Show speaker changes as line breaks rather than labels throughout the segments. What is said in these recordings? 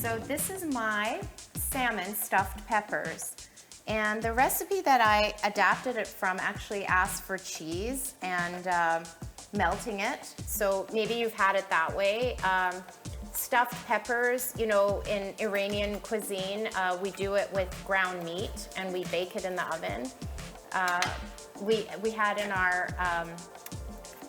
So this is my salmon stuffed peppers. And the recipe that I adapted it from actually asked for cheese and melting it. So maybe you've had it that way. Stuffed peppers, you know, in Iranian cuisine, we do it with ground meat and we bake it in the oven. We had in our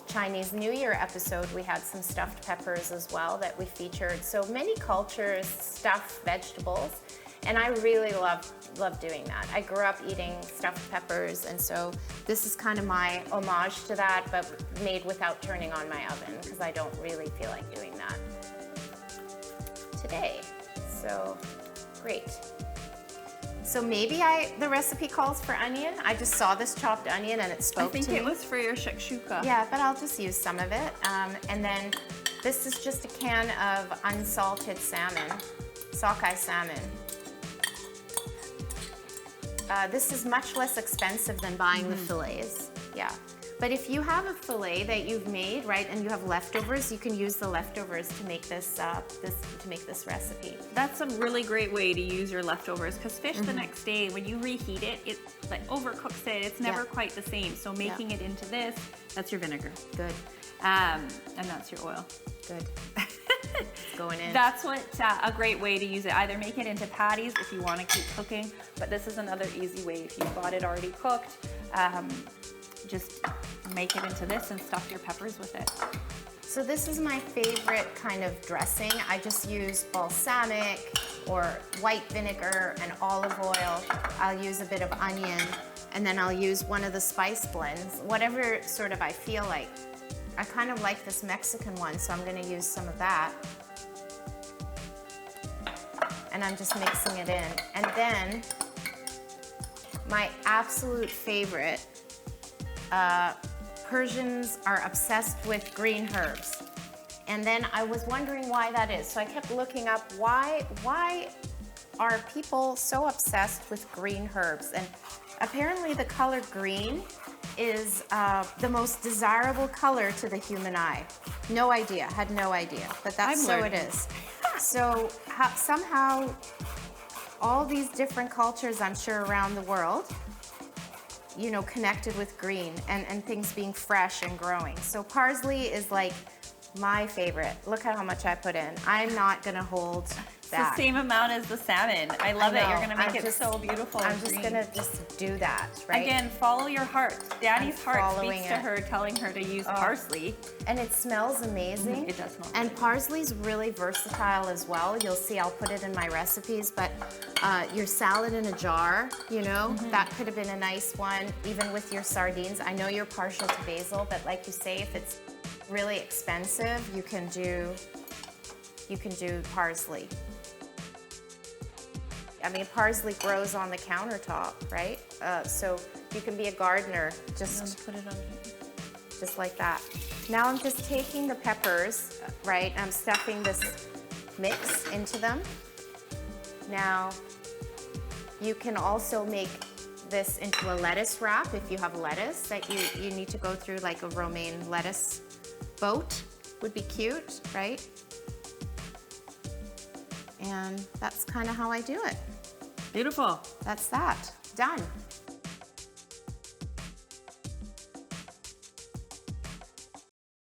Chinese New Year episode, we had some stuffed peppers as well that we featured. So many cultures stuff vegetables, and I really love doing that. I grew up eating stuffed peppers, and so this is kind of my homage to that, but made without turning on my oven, because I don't really feel like doing that today. So, great. So maybe the recipe calls for onion. I just saw this chopped onion and it spoke to me.
I think it was for your shakshuka.
Yeah, but I'll just use some of it. And then this is just a can of unsalted salmon, sockeye salmon. This is much less expensive than buying the fillets. Yeah. But if you have a fillet that you've made, right, and you have leftovers, you can use the leftovers to make this this recipe.
That's a really great way to use your leftovers, because fish the next day, when you reheat it, it like overcooks it. It's never quite the same. So making it into this, that's your vinegar.
Good.
And that's your oil.
Good. It's going in.
That's what a great way to use it. Either make it into patties if you want to keep cooking, but this is another easy way if you've got it already cooked. Just make it into this and stuff your peppers with it.
So this is my favorite kind of dressing. I just use balsamic or white vinegar and olive oil. I'll use a bit of onion, and then I'll use one of the spice blends, whatever sort of I feel like. I kind of like this Mexican one, so I'm gonna use some of that. And I'm just mixing it in. And then my absolute favorite, Persians are obsessed with green herbs. And then I was wondering why that is. So I kept looking up why are people so obsessed with green herbs? And apparently the color green is the most desirable color to the human eye. No idea, had no idea, but that's so it is. So somehow all these different cultures, I'm sure, around the world, you know, connected with green and things being fresh and growing. So parsley is like my favorite. Look at how much I put in. I'm not gonna hold back.
It's the same amount as the salmon. I love it. You're gonna make it so beautiful.
I'm just gonna do that, right?
Again, follow your heart. Dani's heart speaks to her, telling her to use parsley.
And it smells amazing.
It does smell
And parsley's really versatile as well. You'll see, I'll put it in my recipes, but your salad in a jar, you know, that could have been a nice one, even with your sardines. I know you're partial to basil, but like you say, if it's really expensive, you can do parsley. I mean, parsley grows on the countertop, right? So you can be a gardener, just
put it on here.
Just like that. Now I'm just taking the peppers, right? I'm stuffing this mix into them. Now, you can also make this into a lettuce wrap if you have lettuce that you need to go through, like a romaine lettuce boat would be cute, right? And that's kind of how I do it.
Beautiful.
That's that. Done.